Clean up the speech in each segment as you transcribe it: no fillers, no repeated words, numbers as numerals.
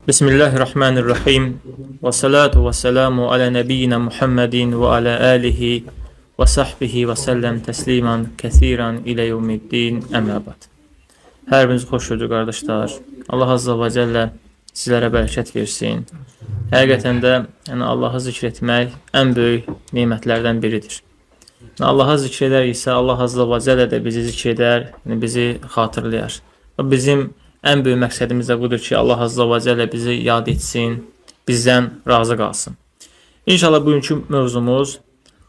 Bismillahirrahmanirrahim. Və salatu və salamu alə nəbiyyina Muhammedin və alə alihi və sahbihi və səlləm təsliman kəsiran ilə yevmiddin əməbad. Hər biriniz xoş gördük, qardaşlar. Allah Azza və Cəllə sizlərə bərəkət versin. Həqiqətən də Allahı zikr etmək ən böyük nemətlərdən biridir. Allahı zikr edəriksə, Allah Azza və Cəllə də bizi zikr edər, bizi xatırlayar. Bizim ən böyük məqsədimiz də budur ki, Allah Azza və Cəllə bizi yad etsin, bizdən razı qalsın. İnşallah bugünkü mövzumuz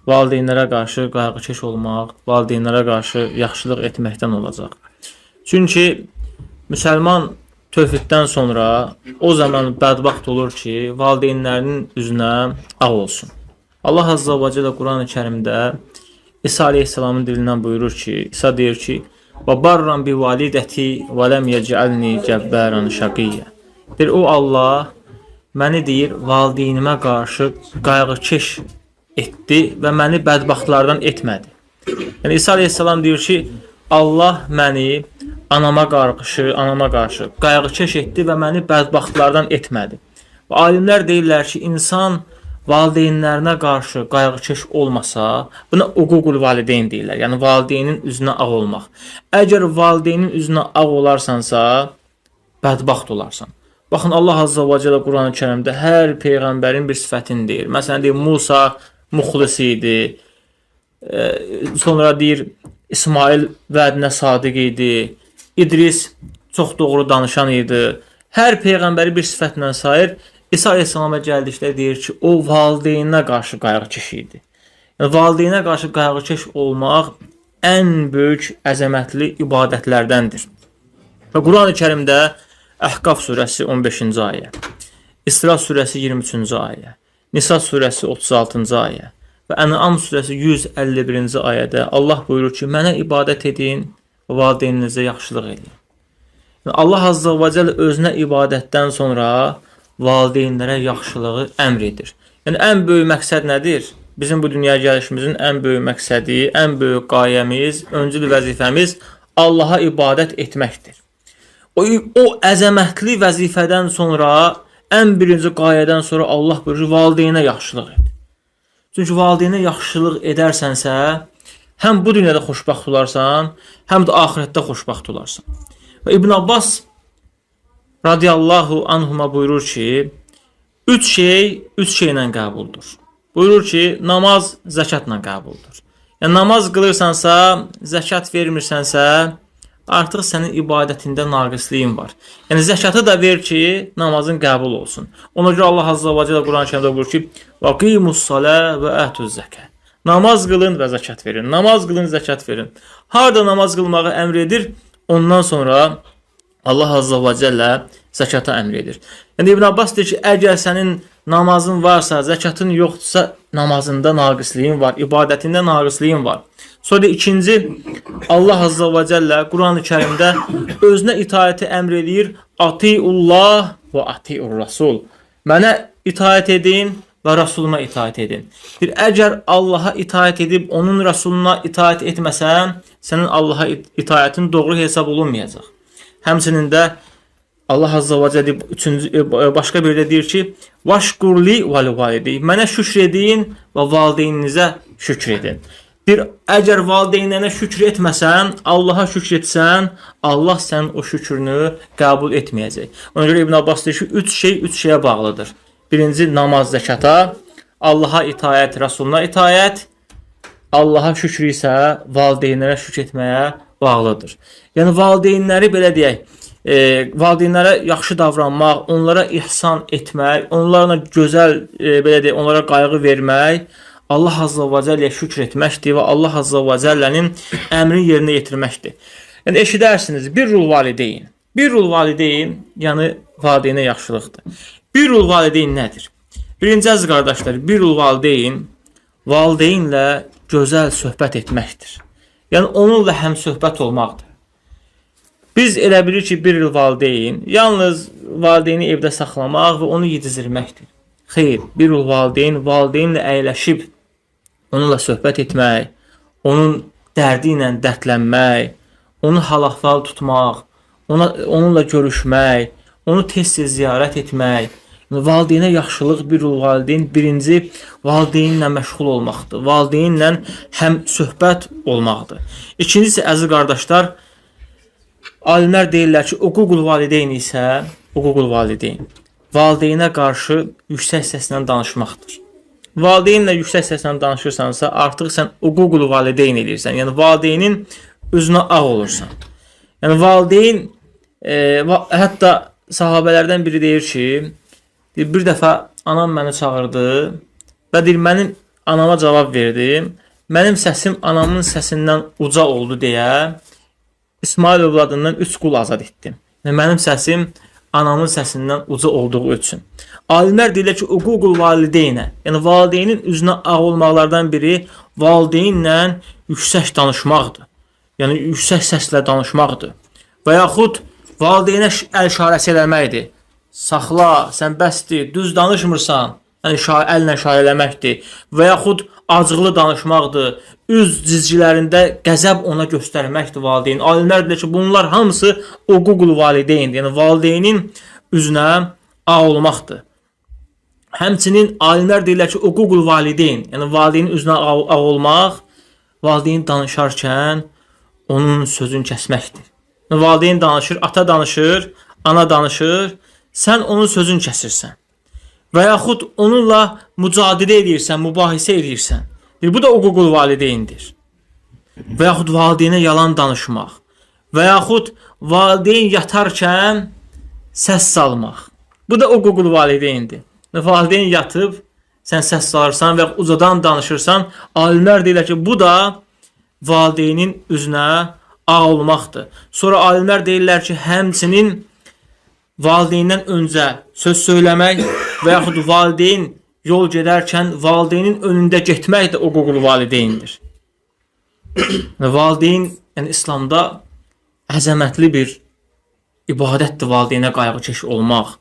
valideynlərə qarşı qayğıkeş olmaq, valideynlərə qarşı yaxşılıq etməkdən olacaq. Çünki müsəlman tövhiddən sonra o zaman bədbəxt olur ki, valideynlərinin üzünə ağ olsun. Allah Azza və Cəllə Quran-ı Kərimdə İsa Aleyhisselamın dilindən buyurur ki, İsa deyir ki, və barran bi validəti və ləm yəcəlni cəbbəran şaqiyyə. Deyir, o Allah məni deyir, valideynimə qarşı qayğıkeş etdi və məni bədbəxtlardan etmədi. Yəni İsa Aleyhisselam deyir ki, Allah məni anama qarşı qayğıkeş etdi və məni bədbəxtlardan etmədi. Və alimlər deyirlər ki, insan valideynlərinə qarşı qayğıkeş olmasa, buna uququl valideyn deyirlər. Yəni valideynin üzünə ağ olmaq. Əgər valideynin üzünə ağ olarsansa, bədbəxt olarsan. Baxın, Allah Azza və Cəllə Quran-ı Kərimdə hər peyğəmbərin bir sifətini deyir. Məsələn, deyir, Musa muxlis idi. Sonra deyir, İsmail vədinə sadiq idi. İdris çox doğru danışan idi. Hər peyğəmbəri bir sifətlə sayır. İsa Aleyhisselama gəldikdə deyir ki, o valideyninə qarşı qayğıkeş idi. Yəni, valideynə qarşı qayğıkeş olmaq ən böyük əzəmətli ibadətlərdəndir. Və Quran-ı Kərimdə Əhqaf surəsi 15-ci ayə, İsra surəsi 23-cü ayə, Nisa surəsi 36-cı ayə və Ən'am surəsi 151-ci ayədə Allah buyurur ki, mənə ibadət edin və valideyninizə yaxşılıq edin. Yəni, Allah Azza və Cəllə özünə ibadətdən sonra valideynlərə yaxşılığı əmr edir. Yəni, ən böyük məqsəd nədir? Bizim bu dünyaya gəlişimizin ən böyük məqsədi, ən böyük qayəmiz, öncül vəzifəmiz Allaha ibadət etməkdir. O əzəmətli vəzifədən sonra, ən birinci qayədən sonra Allah buyurur, valideynə yaxşılıq et. Çünki valideynə yaxşılıq edərsənsə, həm bu dünyada xoşbəxt olarsan, həm də axirətdə xoşbəxt olarsan. Və İbn Abbas radiyallahu anhuma buyurur ki, üç şeylə qəbuldur. Buyurur ki, namaz zəkatla qəbuldur. Yəni, namaz qılırsansa, zəkat vermirsənsə, artıq sənin ibadətində naqisliyin var. Yəni, zəkatı da ver ki, namazın qəbul olsun. Ona görə Allah Azza və Cəllə Quran-ı Kərimdə buyurur ki, وَقِيمُ-الصَّلَى وَأَتُوا-الزَّكَاةَ Namaz qılın və zəkat verin. Namaz qılın, zəkat verin. Harada namaz qılmağı əmr edir, ondan sonra Allah Azza və Cəllə zəkata əmr edir. Yəni İbn Abbas deyir ki, əgər sənin namazın varsa, zəkatın yoxdursa, namazında naqisliyin var, ibadətində naqisliyin var. Sonra ikinci, Allah Azza və Cəllə Quran-ı Kərimdə özünə itaəti əmr edir. Atiullah və atiur-rasul. Mənə itaət edin və Rasuluma itaət edin. Bir əgər Allaha itaət edib onun Rasuluna itaət etməsən, sənin Allaha itaətin doğru hesab olunmayacaq. Həmçinin də Allah Azza və Cəllə başqa bir də deyir ki, Vaşqurli vəl-validi. Mənə şükr edin və valideyninizə şükr edin. Bir, əgər valideynlərə şükr etməsən, Allaha şükr etsən, Allah sənin o şükrünü qəbul etməyəcək. Ona görə İbn Abbas deyir ki, üç şeyə bağlıdır. Birinci, namaz zəkata, Allaha itaət, Rasuluna itaət, Allaha şükür isə valideynlərə şükr etməyə bağlıdır. Yəni, valideynləri belə deyək, valideynlərə yaxşı davranmaq, onlara ihsan etmək, onlarla gözəl, belə deyək, onlara qayğı vermək, Allah Azza və Cəlləyə şükr etməkdir və Allah Azza və Cəllənin əmrini yerinə yetirməkdir. Yəni, eşidərsiniz, birrul valideyn. Birrul valideyn, yəni valideynə yaxşılıqdır. Birrul valideyn nədir? Birinci əziz qardaşlar, birrul valideyn, valideynlə gözəl söhbət etməkdir. Yəni, onunla həm söhbət olmaqdır. Biz elə bilir ki, bir il valideyn, yalnız valideyni evdə saxlamaq və onu yedizdirməkdir. Xeyr, bir il valideyn, valideynlə əyləşib onunla söhbət etmək, onun dərdi ilə dərdlənmək, onu hal-əhval tutmaq, onunla görüşmək, onu tez-tez ziyarət etmək. Yəni, valideynə yaxşılıq bir valideyn birinci valideynlə məşğul olmaqdır. Valideynlə həm söhbət olmaqdır. İkincisi, əziz qardaşlar, alimlər deyirlər ki, uququl valideyn isə valideynə qarşı yüksək səslə danışmaqdır. Valideynlə yüksək səslə danışırsansa, artıq sən uququl valideyn edirsən. Yəni, valideynin üzünə ağ olursan. Yəni, valideyn, hətta sahabələrdən biri deyir ki, bir dəfə anam məni çağırdı və deyir, mənim anama cavab verdim. Mənim səsim anamın səsindən uca oldu deyə İsmail övladından 3 qul azad etdim. Yəni, mənim səsim anamın səsindən uca olduğu üçün. Alimlər deyirlər ki, uququl valideynə, yəni valideynin üzünə ağ olmaqlardan biri valideynlə yüksək danışmaqdır. Yəni, yüksək səslə danışmaqdır. Və yaxud valideynə əl işarəsi eləməkdir. Saxla, sən bəsdir, düz danışmırsan. Yəni, əllə işarə eləməkdir. Və yaxud acıqlı danışmaqdır. Üz cizgilərində qəzəb ona göstərməkdir valideyn. Alimlər deyir ki, bunlar hamısı uququl valideyndir. Yəni, valideynin üzünə ağ olmaqdır. Həmçinin alimlər deyirlər ki, uququl valideyn, yəni valideynin üzünə ağ olmaq, valideyn danışarkən onun sözünü kəsməkdir. Yəni, valideyn danışır, ata danışır, ana danışır, sən onun sözünü kəsirsən. Və yaxud onunla mücadilə edirsən, mübahisə edirsən. Bu da uququl valideyndir. Və yaxud valideynə yalan danışmaq. Və yaxud valideyn yatarkən səs salmaq. Bu da uququl valideyndir. Valideyn yatıb, sən səs salırsan və ucadan danışırsan, alimlər deyirlər ki, bu da valideynin üzünə ağ olmaqdır. Sonra alimlər deyirlər ki, həmçinin valideyndən öncə söz söyləmək və yaxud valideyn yol gedərkən valideynin önündə getmək də uququl valideyndir. Valideyn, yəni İslamda əzəmətli bir ibadətdir valideynə qayğıkeş olmaq.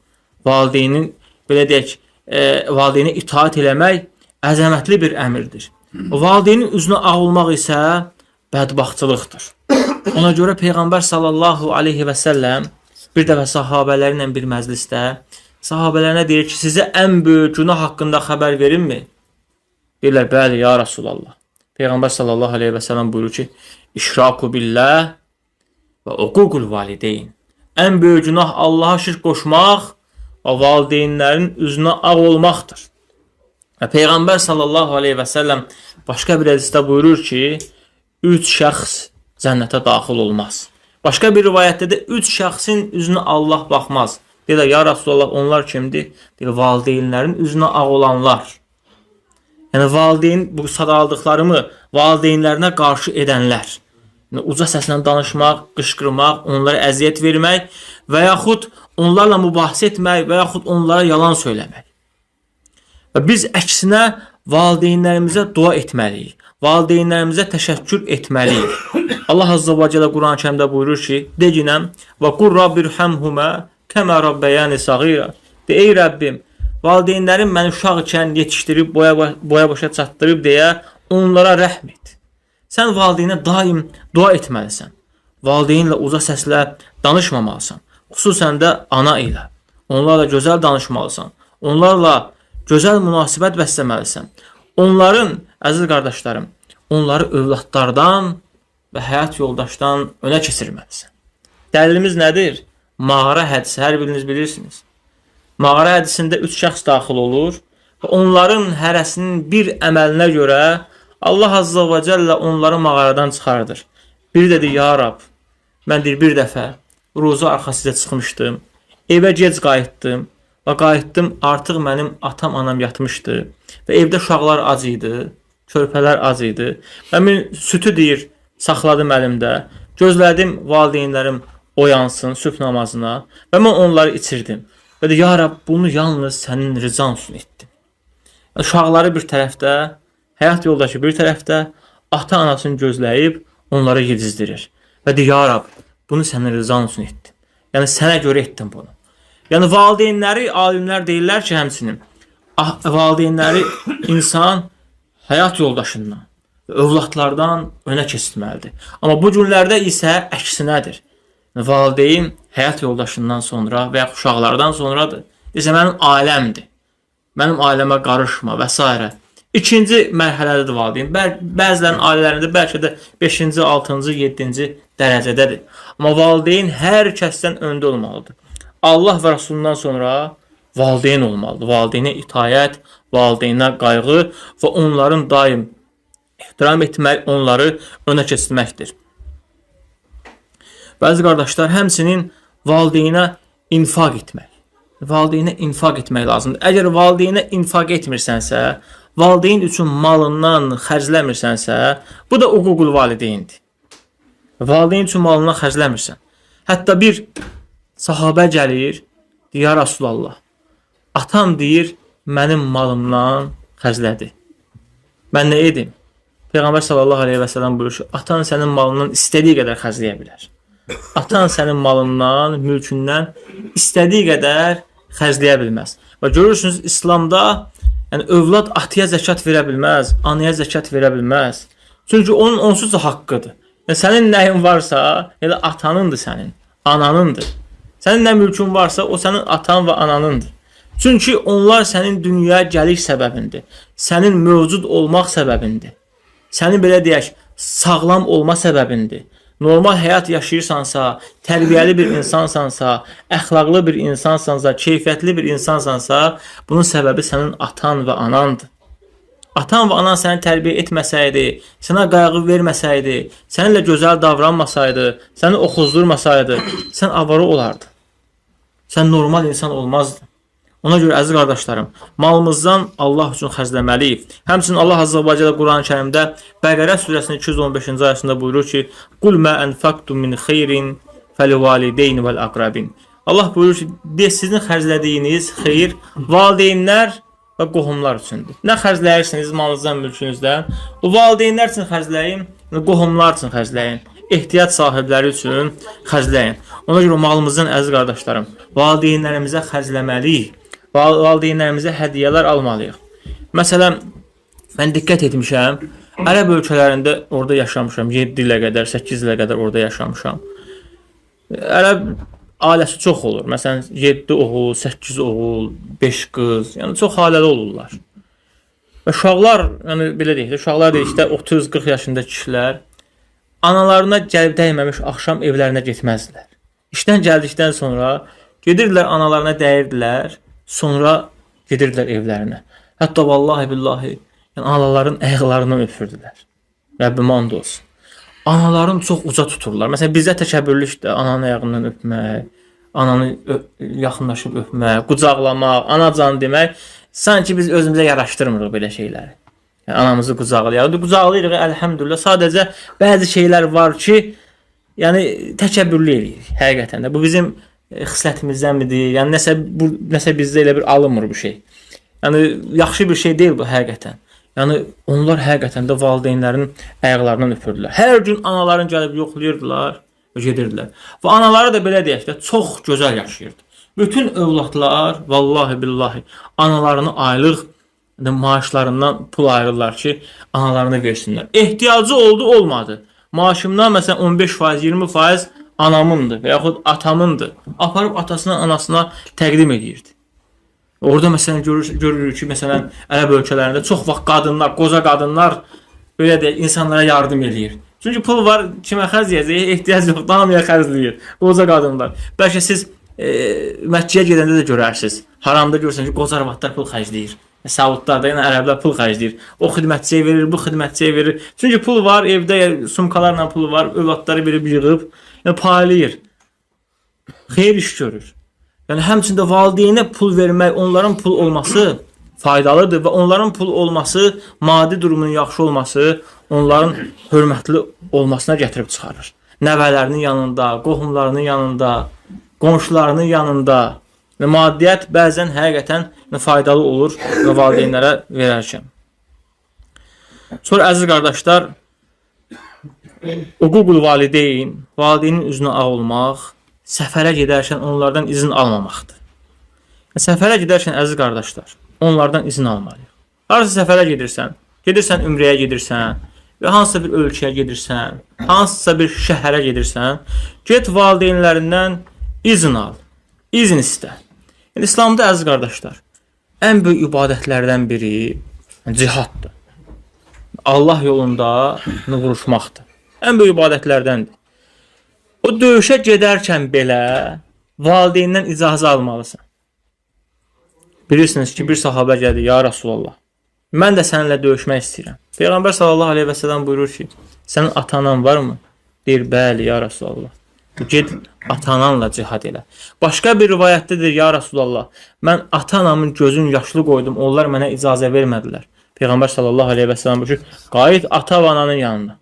Valideynin, belə deyək, valideynə itaat eləmək əzəmətli bir əmrdir. Valideynin üzünə ağ olmaq isə bədbaxtçılıqdır. Ona görə Peyğəmbər sallallahu aleyhi və səlləm bir dəfə sahabələrlə bir məclisdə sahabələrinə deyir ki, sizə ən böyük günah haqqında xəbər verimmi? Deyirlər, bəli, ya Rasulallah. Peyğəmbər sallallahu aleyhi və səlləm buyurur ki, İşraku billah və uququl valideyn. Ən böyük günah Allaha şirk qoşmaq və valideynlərin üzünə ağ olmaqdır. Və Peyğəmbər sallallahu aleyhi və səlləm başqa bir hədisdə buyurur ki, 3 şəxs cənnətə daxil olmaz. Başqa bir rivayətdə də 3 şəxsin üzünə Allah baxmaz. Deyirlər, ya Rasulallah, onlar kimdir? Deyirlər, valideynlərin üzünə ağ olanlar. Yəni, valideyn, bu sadaldıqlarımı valideynlərinə qarşı edənlər. Yəni, uca səslə danışmaq, qışqırmaq, onlara əziyyət vermək və yaxud onlarla mübahisə etmək və yaxud onlara yalan söyləmək. Və biz əksinə valideynlərimizə dua etməliyik. Valideynlərimizə təşəkkür etməliyik. Allah Azza və Cəllə Quran-ı Kərimdə buyurur ki, deginəm və qur rabbirhamhumə kəmə rabbəyəni sağira. De, ey Rəbbim, valideynlərim məni uşaq ikən yetişdirib, boya başa çatdırıb deyə onlara rəhm et. Sən valideynə daim dua etməlisən. Valideynlə uca səslə danışmamalısan. Xüsusən də ana ilə. Onlarla gözəl danışmalısan. Onlarla gözəl münasibət bəsləməlisən. Onların, əziz qardaşlarım, onları övladlardan və həyat yoldaşdan önə keçirməlisən. Dəlilimiz nədir? Mağara hədisi, hər biriniz bilirsiniz. Mağara hədisində 3 şəxs daxil olur və onların hərəsinin bir əməlinə görə Allah Azza və Cəllə onları mağaradan çıxardır. Biri dedi, ya Rab, mən bir dəfə ruza arxasıca çıxmışdım, evə gec qayıtdım və qayıtdım, artıq mənim atam, anam yatmışdı və evdə uşaqlar ac idi, körpələr ac idi. Mən sütü deyir, saxladım əlimdə, gözlədim valideynlərim oyansın sübh namazına və mən onları içirdim. Və de, ya Rab, bunu yalnız sənin rızan üçün etdim. Uşaqları bir tərəfdə, həyat yoldaşı bir tərəfdə, ata-anasını gözləyib onları yedizdirir. Və de, ya Rab, bunu sənin rızan üçün etdim. Yəni, sənə görə etdim bunu. Yəni, valideynləri, alimlər deyirlər ki, həmçinin, valideynləri insan həyat yoldaşından, övladlardan önə keçirməlidir. Amma bu günlərdə isə əksinədir. Valideyn həyat yoldaşından sonra və ya uşaqlardan sonradır. Desə mənim ailəmdir. Mənim ailəmə qarışma və s. İkinci mərhələdədir valideyn. Bəzilərin ailələrində bəlkə də 5-ci, 6-cı, 7-ci dərəcədədir. Amma valideyn hər kəsdən öndə olmalıdır. Allah və Rasulundan sonra valideyn olmalıdır. Valideynə itayət, valideynə qayğı və onların daim ehtiram etmək, onları önə keçirməkdir. Bəzi qardaşlar həmçinin valideynə infaq etmək. Valideynə infaq etmək lazımdır. Əgər valideynə infaq etmirsənsə, valideyn üçün malından xərcləmirsənsə, bu da uququl valideyndir. Valideyn üçün malından xərcləmirsən. Hətta bir sahabə gəlir, deyir, ya Rasulallah, atam deyir, mənim malımdan xərclədi. Mən nə edim? Peyğəmbər sallallahu aleyhi və sələm buyurur ki, atan sənin malından istədiyi qədər xərcləyə bilər. Atan sənin malından, mülkündən istədiyi qədər xərcləyə bilməz. Və görürsünüz, İslamda övlad ataya zəkat verə bilməz, anaya zəkat verə bilməz. Çünki onun onsuz da haqqıdır. Sənin nəyin varsa, elə atanındır sənin, ananındır. Sənin nə mülkün varsa, o sənin atan və ananındır. Çünki onlar sənin dünyaya gəliş səbəbindir. Sənin mövcud olmaq səbəbindir. Sənin belə deyək, sağlam olma səbəbindir. Normal həyat yaşayırsansa, tərbiyəli bir insansansa, əxlaqlı bir insansansa, keyfiyyətli bir insansansa, bunun səbəbi sənin atan və anandır. Atan və anan səni tərbiyə etməsəydi, sənə qayğı verməsəydi, səninlə gözəl davranmasaydı, səni oxuzdurmasaydı, sən avara olardın. Sən normal insan olmazdın. Ona görə əziz qardaşlarım, malımızdan Allah üçün xərcləməliyik. Həmçinin Allah Azza və Cəllə Quran-Kərimdə Bəqərə surəsinin 215-ci ayəsində buyurur ki: "Qul mə anfaqtum min xeyrin fəlivalideyni vəl-aqrabin." Allah buyurur ki, sizin xərclədiyiniz xeyir valideynlər və qohumlar üçündür. Nə xərcləyirsiniz malınızdan, mülkünüzdən? O valideynlər üçün xərcləyin, qohumlar üçün xərcləyin. Ehtiyac sahibləri üçün xərcləyin. Ona görə malımızdan əziz qardaşlarım, valideynlərimizə xərcləməliyik. Valideynlərimizə hədiyyələr almalıyıq. Məsələn, mən diqqət etmişəm, Ərəb ölkələrində orada yaşamışam, 7 ilə qədər, 8 ilə qədər orada yaşamışam. Ərəb ailəsi çox olur. Məsələn, 7 oğul, 8 oğul, 5 qız, yəni çox ailəli olurlar. Və uşaqlar, yəni belə deyək, uşaqlar deyək, 30-40 yaşında kişilər analarına gəlib dəyməmiş axşam evlərinə getməzdilər. İşdən gəldikdən sonra gedirdilər analarına dəyirdilər, sonra gedirdilər evlərinə. Hətta vallahi billahi, yəni analarının ayaqlarından öpürdülər. Rəbbimə and olsun. Anaların çox uca tuturlar. Məsələn, bizdə təkəbbürlükdür ananın ayağından öpmək, ananı yaxınlaşıb öpmək, qucaqlamaq, anacan demək. Sanki biz özümüzə yaraşdırmırıq belə şeyləri. Yəni, anamızı qucaqlayırıq. Qucaqlayırıq, əlhəmdülillah. Sadəcə bəzi şeylər var ki, yəni təkəbbürlü eləyirik həqiqətən də. Bu bizim xislətimizdənmidir? Yəni nəsə bizdə elə bir alınmır bu şey. Yəni yaxşı bir şey deyil bu həqiqətən. Yəni onlar həqiqətən də valideynlərin ayaqlarından öpürdülər. Hər gün anaların gəlib yoxlayırdılar və gedirdilər. Və anaları da belə deyək də çox gözəl yaşayırdı. Bütün övladlar vallahi billahi analarını aylıq maaşlarından pul ayırırlar ki, analarına versinlər. Ehtiyacı oldu, olmadı. Maaşımdan məsələn 15%, 20% anamındır və yaxud atamındır. Aparıb atasına, anasına təqdim edirdi. Orada məsələn görürük ki, məsələn Ərəb ölkələrində çox vaxt qadınlar, qoca qadınlar belə deyək, insanlara yardım edir. Çünki pul var, kimə xərcləyəcək, ehtiyac yox, hamıya xərcləyir. Qoca qadınlar. Bəlkə siz Məkkəyə gedəndə də görərsiniz. Haramda görürsünüz ki, qoca arvadlar pul xərcləyir. Saudlarda yəni ərəblər pul xərcləyir. O xidmətçiyə verir, bu xidmətçiyə verir. Çünki pul var, evdə sumkalarla pul var, övladları verib yığıb, yəni paylayır. Xeyir iş görür. Yəni həmçində valideynə pul vermək, onların pul olması faydalıdır və onların pul olması, maddi durumunun yaxşı olması onların hörmətli olmasına gətirib çıxarır. Nəvələrinin yanında, qohumlarının yanında, qonşularının yanında və maddiyyət bəzən həqiqətən faydalı olur və valideynlərə verərkən. Sonra əziz qardaşlar, uququl valideyn, valideynin üzünə ağ olmaq, səfərə gedərkən onlardan izin almamaqdır. Səfərə gedərkən əziz qardaşlar, onlardan izin almalıyıq. Harasa səfərə gedirsən, Gedirsən ümrəyə gedirsən və hansısa bir ölkəyə gedirsən, hansısa bir şəhərə gedirsən, get valideynlərindən izin al, izin istə. Yəni, İslamda əziz qardaşlar, ən böyük ibadətlərdən biri cihaddır. Allah yolunda vuruşmaqdır. Ən böyük ibadətlərdəndir. O döyüşə gedərkən belə valideyndən icazə almalısan. Bilirsiniz ki, bir sahabə gəldi, ya Rasulallah, mən də səninlə döyüşmək istəyirəm. Peyğəmbər sallallahu aleyhi və səlləm buyurur ki, sənin atanan varmı? Deyir, bəli, ya Rasulallah. Ged atananla cihad elə. Başqa bir rivayətdədir, ya Rasulallah, mən atanamın gözün yaşlı qoydum, onlar mənə icazə vermədilər. Peyğəmbər sallallahu aleyhi və səlləm buyurur ki, qayıt ata və ananın yanına.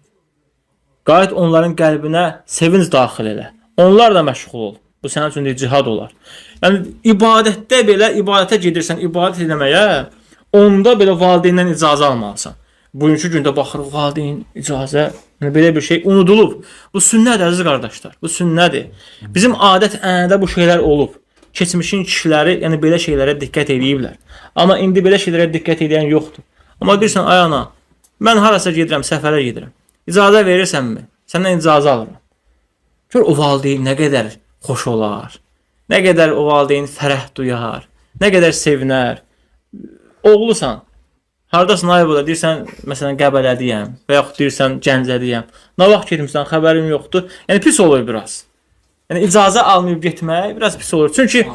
Qayıt onların qəlbinə sevinç daxil elə. Onlar da məşğul ol. Bu sənin üçün cihad olar. Yəni, ibadətdə belə, ibadətə gedirsən, ibadət eləməyə, onda belə valideyndən icazə almalısan. Bugünkü gündə baxırıq, valideyn icazə, belə bir şey unudulub. Bu sünnədir, əziz qardaşlar, bu sünnədir. Bizim adət ənədə bu şeylər olub. Keçmişin kişiləri, yəni belə şeylərə diqqət ediblər. Amma indi belə şeylərə diqqət edən yoxdur. Amma deyirsən, ay ana, mən harasa gedirəm, səfərə gedirəm. İcazə verirsənmi? Səndən icazə alıram. Gör, o valideyn nə qədər xoş olar. Nə qədər o valideyn fərəh duyar. Nə qədər sevinər. Oğlusan. Hardasın ay burada? Deyirsən, məsələn, Qəbələdiyəm və yaxud deyirsən, Gəncədiyəm. Nə vaxt getmişsən, xəbərim yoxdur. Yəni, pis olur biraz. Yəni, icazə almayıb getmək biraz pis olur. Çünki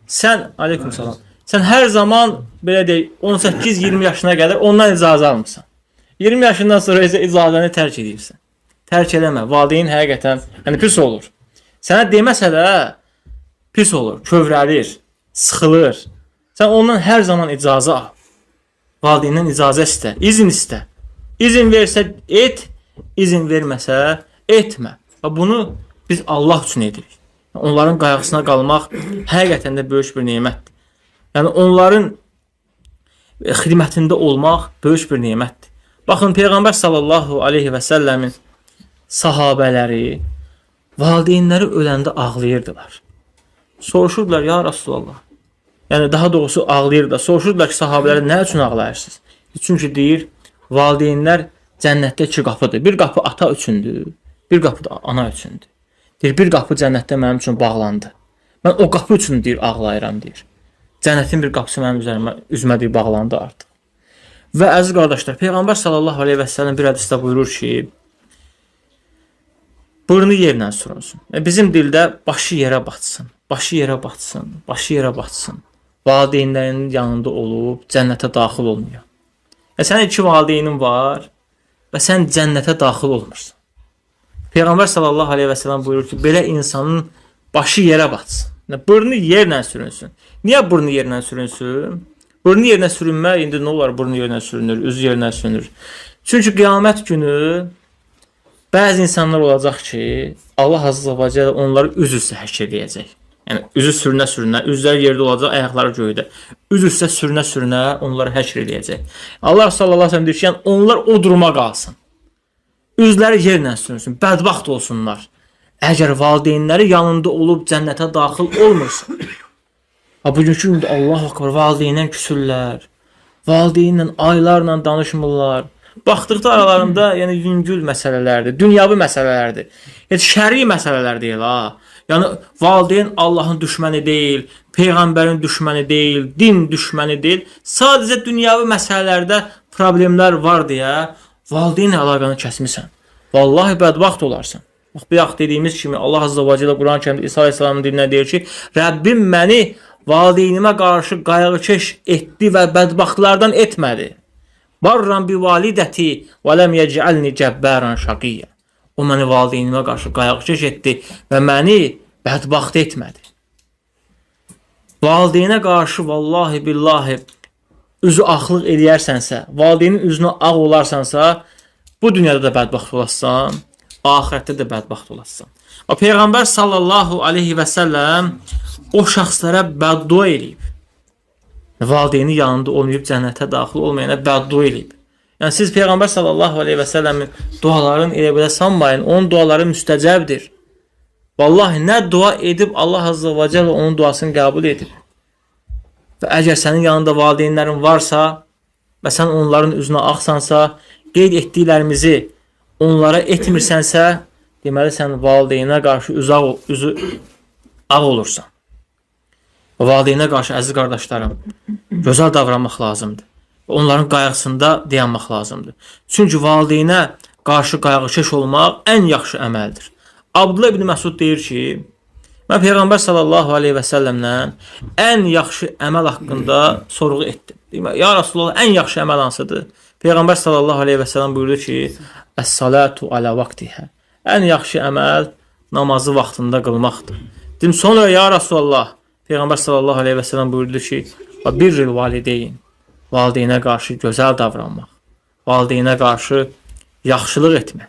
sən, aleyküm salam, sən hər zaman, belə deyək, 18-20 yaşına qədər ondan icazə almışsan. 20 yaşından sonra isə icazəni tərk edirsən. Tərk eləmə. Valideyn həqiqətən, yəni pis olur. Sənə deməsə də pis olur, kövrəlir, sıxılır. Sən ondan hər zaman icazə al. Valideyndən icazə istə, izin istə. İzin versə et, izin verməsə etmə. Bunu biz Allah üçün edirik. Onların qayğısına qalmaq həqiqətən də böyük bir nemətdir. Yəni onların xidmətində olmaq böyük bir nemətdir. Baxın, Peyğəmbər sallallahu aleyhi və səlləmin sahabələri valideynləri öləndə ağlayırdılar. Soruşurdular, ya Rasulallah. Yəni, daha doğrusu ağlayırdılar. Soruşurdular ki, sahabələri nə üçün ağlayırsınız? Çünki deyir, valideynlər cənnətdə iki qapıdır. Bir qapı ata üçündür, bir qapı da ana üçündür. Deyir, bir qapı cənnətdə mənim üçün bağlandı. Mən o qapı üçün deyir, ağlayıram deyir. Cənnətin bir qapısı mənim üzümə deyir, bağlandı artıq. Və əziz qardaşlar, Peyğəmbər sallallahu aleyhi və səlləm bir hədisdə buyurur ki, burnu yerlə sürünsün. Bizim dildə başı yerə batsın, başı yerə batsın, başı yerə batsın. Valideynlərinin yanında olub cənnətə daxil olmuyor. Sənin iki valideynin var və sən cənnətə daxil olmursan. Peyğəmbər sallallahu aleyhi və səlləm buyurur ki, belə insanın başı yerə batsın. Burnu yerlə sürünsün. Niyə burnu yerlə sürünsün? Burnu yerinə sürünmək, indi nə olar burnu yerinə sürünür, üzü yerinə sürünür. Çünki qiyamət günü bəzi insanlar olacaq ki, Allah azza və cəllə onları üz üstə həşr edəcək. Yəni, üzü sürünə-sürünə, üzləri yerdə olacaq, ayaqları göydə. Üz üstə sürünə-sürünə onları həşr edəcək. Allah sallallahu aleyhi və səlləm deyir ki, yəni, onlar o duruma qalsın. Üzləri yerlə sürünsün, bədbaxt olsunlar. Əgər valideynləri yanında olub cənnətə daxil olmursa, bugünkü gündə Allah akbar, valideynlə küsürlər, valideynlə aylarla danışmırlar. Baxdıqda aralarında yəni yüngül məsələlərdir, dünyavi məsələlərdir. Heç şəri məsələlər deyil ha. Yəni valideyn Allahın düşməni deyil, peyğəmbərin düşməni deyil, din düşməni deyil. Sadəcə dünyavi məsələlərdə problemlər var deyə valideynlə əlaqəni kəsmisən. Vallahi bədbaxt olarsan. Bax, bayaq dediyimiz kimi Allah azza və cəllə Quran-Kərimdə İsa əleyhissalamın dilinə deyir ki, Rəbbim məni valideynimə qarşı qayğıkeş etdi və bədbaxtlardan etmədi. Barran bi validəti və ləm yec'alni cəbbaran şaqiyyə. O məni valideynimə qarşı qayğıkeş etdi və məni bədbaxt etmədi. Valideynə qarşı vallahi billahi üzü ağlıq eləyərsənsə, valideynin üzünə ağ olarsansa, bu dünyada da bədbaxt olassan, ahirətdə də bədbaxt olassan. O Peyğəmbər sallallahu aleyhi və səlləm o şəxslərə bəddua eləyib. Valideyni yanında olmayıb cənnətə daxil olmayana bəddua eləyib. Yəni siz Peyğəmbər sallallahu aleyhi və səlləmin dualarını elə belə sanmayın. Onun duaları müstəcəbdir. Vallahi nə dua edib Allah azza və cəllə onun duasını qəbul edib. Və əgər sənin yanında valideynlərin varsa, və sən onların üzünə ağsansa, qeyd etdiklərimizi onlara etmirsənsə, deməli sən valideynə qarşı üzü ağ olursan. Valideynə qarşı, əziz qardaşlarım, gözəl davranmaq lazımdır. Onların qayğısında dayanmaq lazımdır. Çünki valideynə qarşı qayğıkeş olmaq ən yaxşı əməldir. Abdullah ibn Məsud deyir ki, mən Peyğəmbər sallallahu aleyhi və səlləmdən ən yaxşı əməl haqqında sorğu etdim. Ya Rasulullah, ən yaxşı əməl hansıdır? Peyğəmbər sallallahu aleyhi və səlləm buyurdu ki, əs-salatu alə vaktihə. Ən yaxşı əməl namazı vaxtında qılmaqdır. Dedim, sonra ya Rasulullah, Peyğəmbər sallallahu aleyhi və səlləm buyurdu ki, birril valideyn. Valideynə qarşı gözəl davranmaq. Valideynə qarşı yaxşılıq etmək.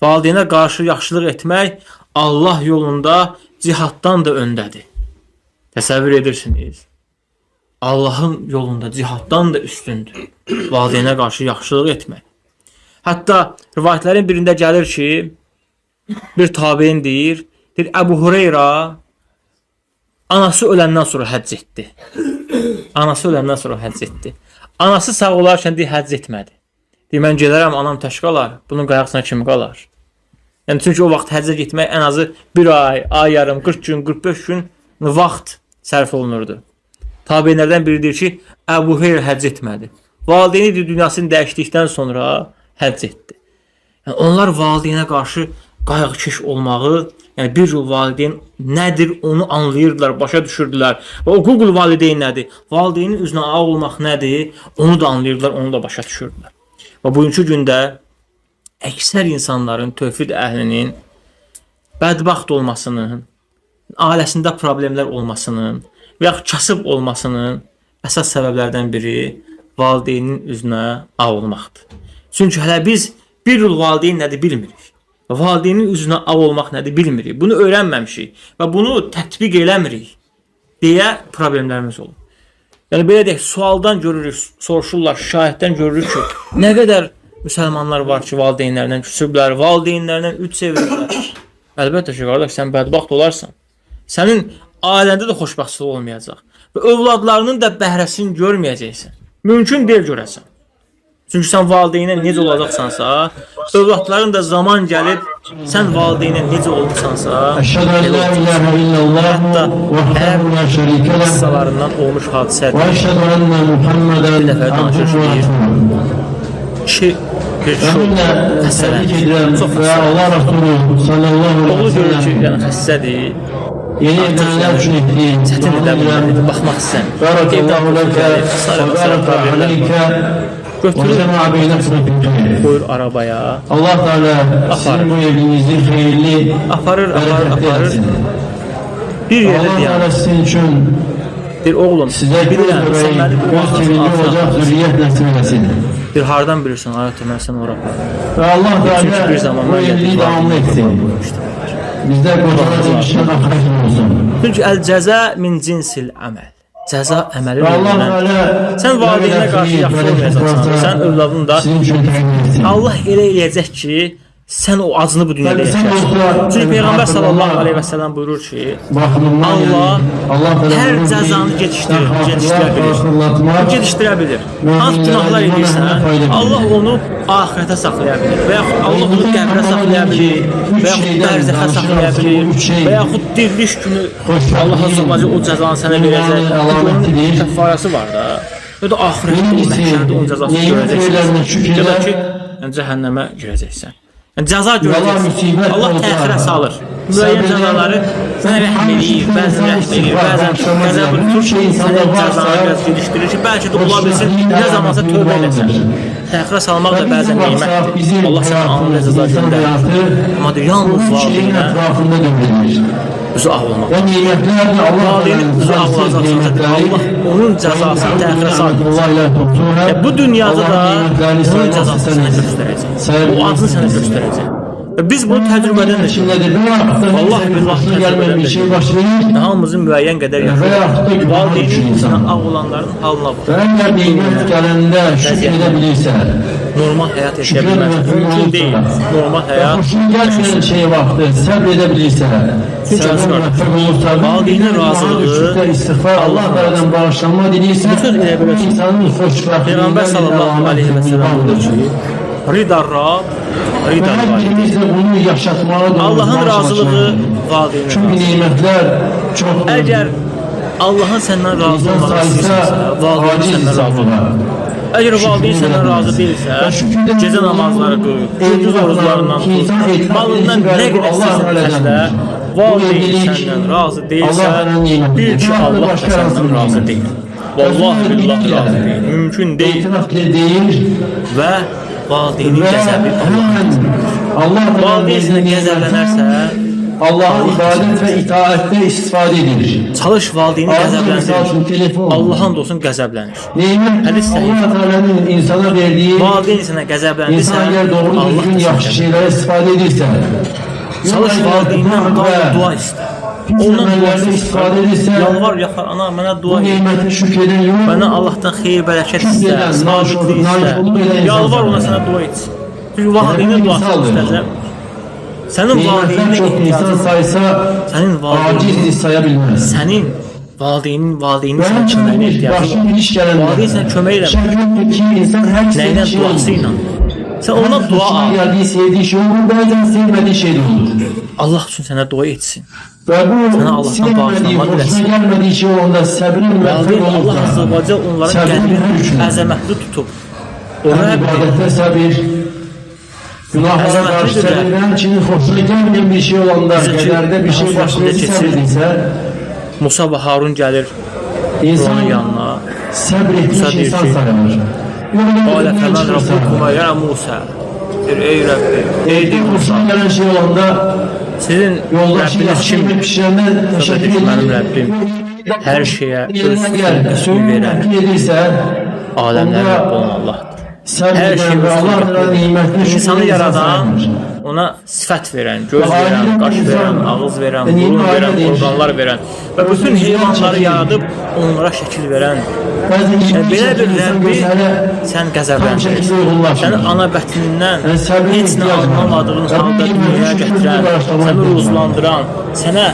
Valideynə qarşı yaxşılıq etmək Allah yolunda cihaddan da öndədir. Təsəvvür edirsiniz. Allahın yolunda cihaddan da üstündür. Valideynə qarşı yaxşılıq etmək. Hətta rivayətlərin birində gəlir ki, bir tabein deyir, Əbu Hureyra anası öləndən sonra həcc etdi. Anası öləndən sonra həcc etdi. Anası sağ olarkən deyir, həcc etmədi. Deyir, mən gedərəm, anam tək qalar, bunun qayğısına kim qalar? Yəni, çünki o vaxt həccə getmək ən azı bir ay yarım, 40 gün, 45 gün vaxt sərf olunurdu. Tabeinlərdən biri deyir ki, Əbu Hureyra həcc etmədi. Valideyni dünyasını dəyişdikdən sonra həcc etdi. Yəni, onlar valideynə qarşı qayğıkeş olmağı, yəni bir yol valideyn nədir onu anlayırdılar, başa düşürdülər. Və o Google valideyn nədir? Valideynin üzünə ağ olmaq nədir? Onu da anlayırdılar, onu da başa düşürdülər. Və bugünkü gündə əksər insanların, tövhid əhlinin bədbəxt olmasının, ailəsində problemlər olmasının və yaxud kasıb olmasının əsas səbəblərdən biri valideynin üzünə ağ olmaqdır. Çünki hələ biz bir yol valideyn nədir bilmirik. Valideynin üzünə ağ olmaq nədir bilmirik. Bunu öyrənməmişik və bunu tətbiq eləmirik deyə problemlərimiz olur. Yəni belə deyək, sualdan görürük, soruşurlar, şahiddən görürük ki, nə qədər müsəlmanlar var ki, valideynlərindən küsüblər, valideynlərindən üç çevirirlər. Əlbəttə ki, qardaş, sən bədbəxt olarsan. Sənin ailəndə də xoşbəxtçılıq olmayacaq və övladlarının da bəhrəsini görməyəcəksən. Mümkün deyil görəsən. Çünki sən valideynə necə olacaqsansa, övladların da zaman gəlib, sən valideynə necə olursansa, elə olacaqsan. Hətta hər qıssalarından olmuş hadisədir. Bir dəfə danışır deyir, kişi bir xəstələnir, çox xəstələnir. Oğlu görür ki, yəni xəstədir. Artıq çətin edə bilməlidir, baxmaq istəyir. Evdən qoyur, sarı problemlər. Götürür, qoyur arabaya, aparır. Bir yerdə deyər. Bir oğlum, bilirəm, sən məni bir hardan bilirsən, ayətə mən sən ora aparır. Çünki bir zaman mən bizdə qocalar işin axırı olsun. Çünki əl-cəza min cinsil əməl. Cəza əməli yolundan. Sən valideynə qarşı yaxşı olmayacaqsan, sən övladın da Allah elə eləyəcək ki, sən o acını bu dünyada yaşayasın. Çünki Peyğəmbər sallallahu aleyhi və səlləm buyurur ki, Allah hər cəzanı gedişdirə bilir. Hansı günahlar edirsən, Allah onu ahirətə saxlaya bilir. Və yaxud Allah onu qəbrə saxlaya bilir. Və yaxud bərzəxə saxlaya bilir. Və yaxud diriliş günü Allah azəvəcə o cəzanı sənə verəcək. Onun kəffarəsi var da. Və də ahirətdə o məhşərdə onun cəzasını görəcəksən. Ya da ki, cəhənnəmə girəcəksən. Yəni, cəza görəcəksin. Allah təxirə salır. Müəyyən cəzaları sənə rəhm eləyir, bəzən rəhm eləyir, bəzən qəzəb tutur, sənə cəzanı biraz gelişdirir ki, bəlkə də ola bilsin, nə zamansa tövbə edəsən. Təxirə salmaq da bəzən nimətdir. Allah sənə anında cəza göndərir. Amma da yalnız valideynə üzü ağ olmaq. Valideynin üzü ağ olacaqsa, Allah onun cəzasını təxirə salır. Bu dünyada da onun cəzasını sənə göstərəcək. O acını sənə göstərəcək. Biz bu təcrübədən də İçindedir. Allah billah gelmeyen bir şey baş verir. hamımızın müəyyən qədər Ve yaxud da yaşıyor. günah Valideynin üçün içinə insan. ağ olanların halına bax. Ve eğer nimet gelende şükredebilirse, Normal həyat yaşaya bilməz. Mümkün deyil. Normal həyat. hoşuna gelmeyen şey vaxtı sabredebilirse, Çünki müvəffəq olursa, valideynin razılığı, istiğfar, Allah Teala'dan bağışlanma diliyse, Bu söz elə belə insanın xoşbəxtliyindən Peyğəmbər sallallahu aleyhi və səlləm buyurur ki, Ridar Rab, Ridar Ve Valideyn. hepimiz de bunu yaşatmalı. Allahın razılığı valideynin Çünkü razılığı. nimetler çok Əgər Allahın səndən razı insan olmağı sayısı istəyirsə, valideynin aciz səndən razı insanlar. olmalı. Əgər valideyn səndən razı deyilsə, gecə namazları qıl, gündüz oruclarından tut, malından nə qədər istəsən xərclə, valideyn səndən razı deyilsə, bil ki, Allah da səndən razı deyil. Vallahi billah razı deyil. Mümkün deyil. İtiraf değil Və valideynin ve qəzəbi hemen Allah Valideyn sənə qəzəblənərsə, Allah'ın ibadet ve itaatte istifade edilir. çalış valideyni Misal qəzəbləndir. için telefon. Allahın olsun qəzəblənir. Nimet Hədis səhih. Allah Teala'nın insana verdiği Valideyn sənə qəzəbləndirsə, insan eğer doğru Allah düzgün da sənə yaxşı qəzəblənir. şeylere istifade edirse Çalış valideyndən dua istə. Ondan duası istifade edirse Yalvar, yaxar, ana mənə bu dua et. nimete şükreden yok. Mənə Allahdan xeyir, bərəkət istə, Şükreden, sabitlik naşkar olub istə. edən Yalvar insan ona sənə. sənə dua etsin. Çünki valideynin Nəbi duasını misaldır. istəyəcəm. Sənin Nimetten valideynə çok insan ehtiyacın, saysa sənin valideynin, aciz sayabilmez. sənin valideynin Ben sənə köməyinə ehtiyacın başka var. bir iş gelende. Valideyn sənə kömək eləmir. Şək yoktur ki insan her Nəylə? istediği şey Duası ilə. Sən ondan dua Hoşuna al. geldiği, sevdiği şey olur, bazen sevmediği şey de olur. Allah üçün sənə dua etsin. Ve bu Allah'tan sevmediği, bağışlanma hoşuna dilesin. gelmediği şey onda sabrin ve Valideyn fır Allah azza olursa, və cəl onların Səbrin hər qəlbini üçün. əzəmətli tutub. hem Ona ibadette sabir, günahlara Əzəmətlidir karşı də. sabir, həmçinin hoşuna gelmeyen bir şey olanda, Bizə ki, qədərdə bir şey daha baş sonrasında verirsə, keçir. sabredilsə, Musa və Harun gəlir insan onun yanına. sabretmiş Musa deyir insan ki, sayılır. Qalə fəmən rabbukuma ya Musa. Ey Rəbbi, ey deyir Musa. Hoşuna gelen şey olanda Sizin yoldaşı Rəbbiniz yaxşı kimdir? yemek pişirəndə təşəkkür ki, mənim edir. Rəbbim hər şeyə öz Eline gel, qismini sözünü verən, təqdir edirsə, aləmlər onda Rəbbi olan Allahdır. səbr Hər şey edən və Allah Teala nimətini şükür insanı edən yaradan, sayılır. ona sifət verən, göz Və verən, ailən qaş insan, verən, ağız verən, yeni burun ailə verən, deyir. orqanlar verən və bütün Özünü heyvanları çəkir. yaradıb onlara şəkil verən. Bəzən Yəni, belə bir insan Rəbbi göstərə sən tam qəzəbləndirirsən. şəkildə uyğunlaşır. Səni ana bətnindən Yəni, səbrin heç nə ehtiyacı var. anlamadığın Və bu halda nimətini dünyaya şükür gətirən, bağışlamaq səni lazım. ruzlandıran, sənə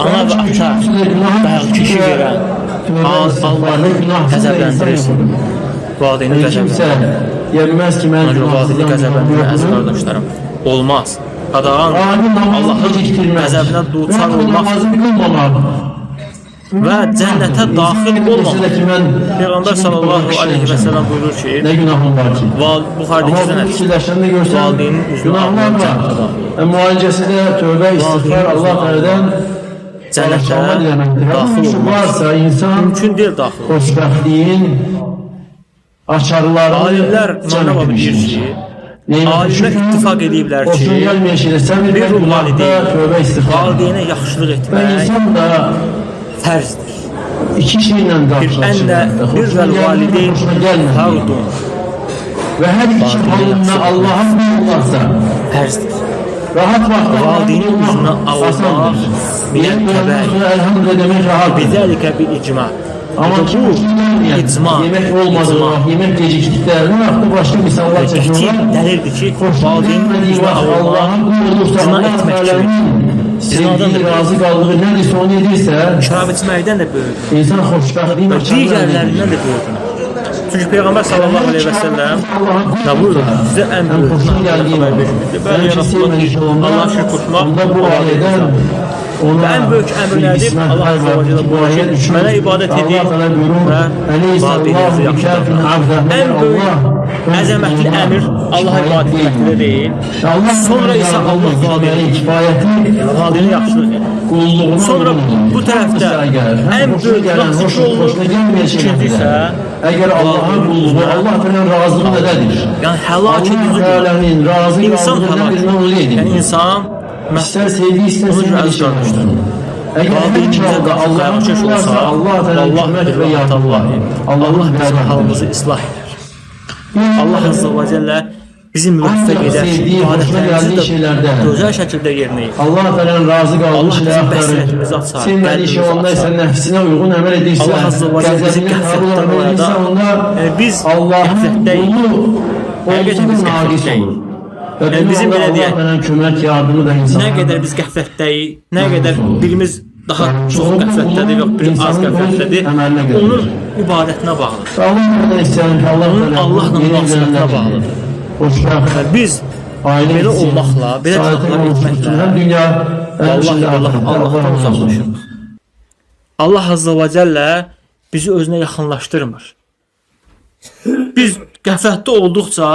ana və ata dayaqkeşi verən, Allah qəzəbləndirirsin. Valideyni Kimsə qəzəbləndirir. yenməz ki, mən Ancaq valideyni qəzəbləndirmək əziz qardaşlarım olmaz. Qadağan Allahın qəzəbinə duçar olmaq və cənnətə daxil olmamaq. Peyğəmbər sallallahu aleyhi və səlləm buyurur ki, nə günahım var ki? Buxarıda Amma iki bu sənət fikirləşəndə görsən, valideynin üzünə günahlar ağlayan var. cənnətə daxil. Müalicəsi də tövbə, istiğfar, Allah Teala'dan Cənnətə daxil olmaz. olmaq Varsa insan mümkün deyil daxil olmaq. xoşbəxtliyin açarları Alimlər İmam Nəvavi deyir ki, alimlər ittifaq ediblər ki, Olsun gəlməyən şeydə səbir bir və günahda valideyn tövbə istiğfar. valideynə yaxşılıq Və etmək insan da fərzdir. iki şeylə Bir qarşılaşır. ənlə bir vəl valideyn fardun Və hər iki halında Allah'a qullarsa fərzdir. rahat vaxtda Valideynin üzünə ağlamaq minət təbəi. Elhamdülillah demək rahat. Bizəlikə bir icma. Amma Bu kim icma, yemək olmadığı, icma. yemək gecikdiklərini vaxtda başqa misallar Qəti çəkiyorlar. dəlildir ki, valideynin üzünə ağlamaq Allah'ın qulursa zina Allah etmək kimi. Teala'nın Zinadan da sevdiği, razı qaldığı nədirsə onu edirsə, şərab içməkdən də böyükdür. insan xoşbəxtliyin Və digərlərindən də böyükdür. Çünki Peyğəmbər sallallahu aleyhi və səlləm nə buyurur? Sizə ən böyük xoşuna gəldiyi xəbər vermişdir. Bəli, ya Rasulullah, Allah şirk qoşmaq, onda bu ayədən və ən böyük əmr nədir? Allah azza və cəllə buyurur ki, mənə ibadət edin və valideynizi yaxşıdın. Ən böyük, əzəmətli əmr Allaha ibadət etməkdə deyil. Sonra isə Allah valideyni yaxşılıq edir. Sonra bu tərəfdə ən böyük günah xoşu olur. İkinci isə əgər Allah'ın qulluğu, Allah Teala'nın razılığı nədədir? yəni həlak edici günah. Teala'nın razı İnsan qaldığı həlak nədir? edir. Onu edin. Yəni insan İstər sevgi, istər Onun sevgi əziz qardaşlar. Əgər Valideynin hər halda bizə Allah'ın qarşı qulu varsa, olsa, Allah Teala'nın Allah kömək və Allah yardımı var. Allah Allah'ın bizim yardımı. halımızı islah edir. Allah azza və cəllə bizi müvəffəq Ancaq edər ki, sevdiyi, xoşuna ibadətlərimizi gəldiyi də şeylərdə gözəl şəkildə yerinə yetirir. Allah Teala'nın razı qaldığı Allah şeyləri bizim axtarır. bəslətimizi açar, Sevmədiği şey qəlbimizi ondaysa, açar. nəfsinə uyğun əməl edirsə, Allah Azze ve Celle bizi qəzəbini qəbul qəflətdən əməl orada, edirsə, onda biz Allah'ın qəflətdəyik. qulu Həqiqətən biz olduğu naqis qəflətdəyik. olur. Və Yəni bizim bizim belə Allah deyək, Teala'nın kömək yardımı da insana. Nə qədər biz qəflətdəyik, nə qədər birimiz daha çox qəflətdədir, yox biri az qəflətdədir, onun ibadətinə bağlıdır. Allah'ın istəyən ki, Onun Allahla münasibətinə bağlıdır. Xoşbəxt, Biz ailə belə için, olmaqla, belə saadətə günahlar olsun, etməklə həm dünya, həm Vallahi içində Allah axirətdə Allahdan Allah razı olsun. uzaqlaşırıq. Allah Azze ve Celle bizi özünə yaxınlaşdırmır. Biz qəflətdə olduqca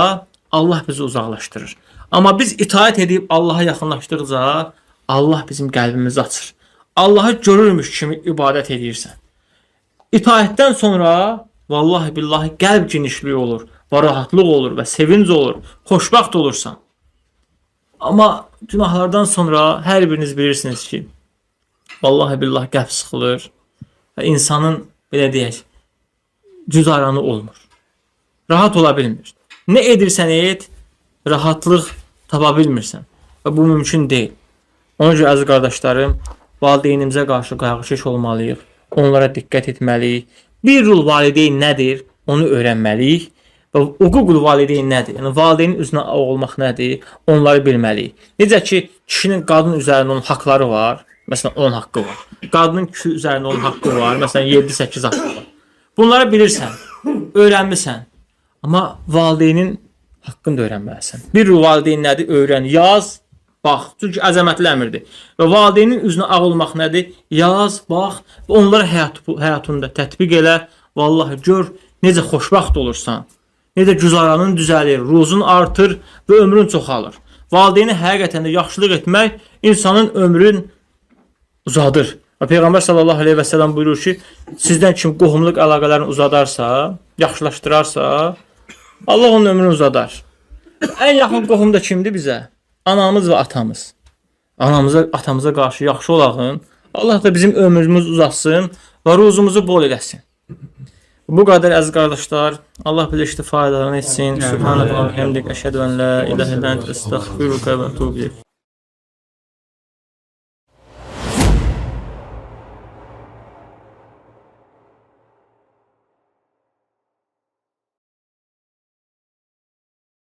Allah bizi uzaqlaşdırır. Amma biz itaat edib Allaha yaxınlaşdıqca Allah bizim qəlbimizi açır. Allahı görürmüş kimi ibadət edirsən. İtaətdən sonra vallahi billahi qəlb genişliyi olur, və rahatlıq olur və sevinc olur, xoşbəxt olursan. Amma günahlardan sonra hər biriniz bilirsiniz ki, vallahi billahi qəlb sıxılır və insanın belə deyək, güzaranı olmur. Rahat ola bilmir. Nə edirsən et, rahatlıq tapa bilmirsən və bu mümkün deyil. Ona görə əziz qardaşlarım, valideynimizə qarşı qayğıkeş olmalıyıq, onlara diqqət etməliyik. Birrul valideyn nədir? Onu öyrənməliyik və uququl valideyn nədir? Yəni valideynin üzünə ağ olmaq nədir? Onları bilməliyik. Necə ki, kişinin qadın üzərində onun haqqları var, məsələn 10 haqqı var. Qadının kişi üzərində onun haqqı var, məsələn 7-8 haqqı var. Bunları bilirsən, öyrənmisən. Amma valideynin haqqını da öyrənməlisən. Birrul valideyn nədir? Öyrən, yaz. Bax, çünki əzəmətli əmrdir. Və valideynin üzünə ağ olmaq nədir? Yaz, bax və onları həyatında tətbiq elə. Vallahi gör necə xoşbəxt olursan. Necə güzaranın düzəlir, ruzun artır və ömrün çoxalır. Valideyni həqiqətən də yaxşılıq etmək insanın ömrün uzadır. Və Peyğəmbər sallallahu aleyhi və səlləm buyurur ki, sizdən kim qohumluq əlaqələrini uzadarsa, yaxşılaşdırarsa, Allah onun ömrünü uzadar. Ən yaxın qohum da kimdir bizə? Anamız və atamız. Atamıza qarşı yaxşı olağın. Allah da bizim ömrümüzü uzatsın və ruzumuzu bol eləsin. Bu qədər əziz qardaşlar. Allah bilir istifadələrini etsin. Subhanallah, həmdik, əşhədü ən la ilahə illə əntə, əstəğfiruka və etûbü ileyk.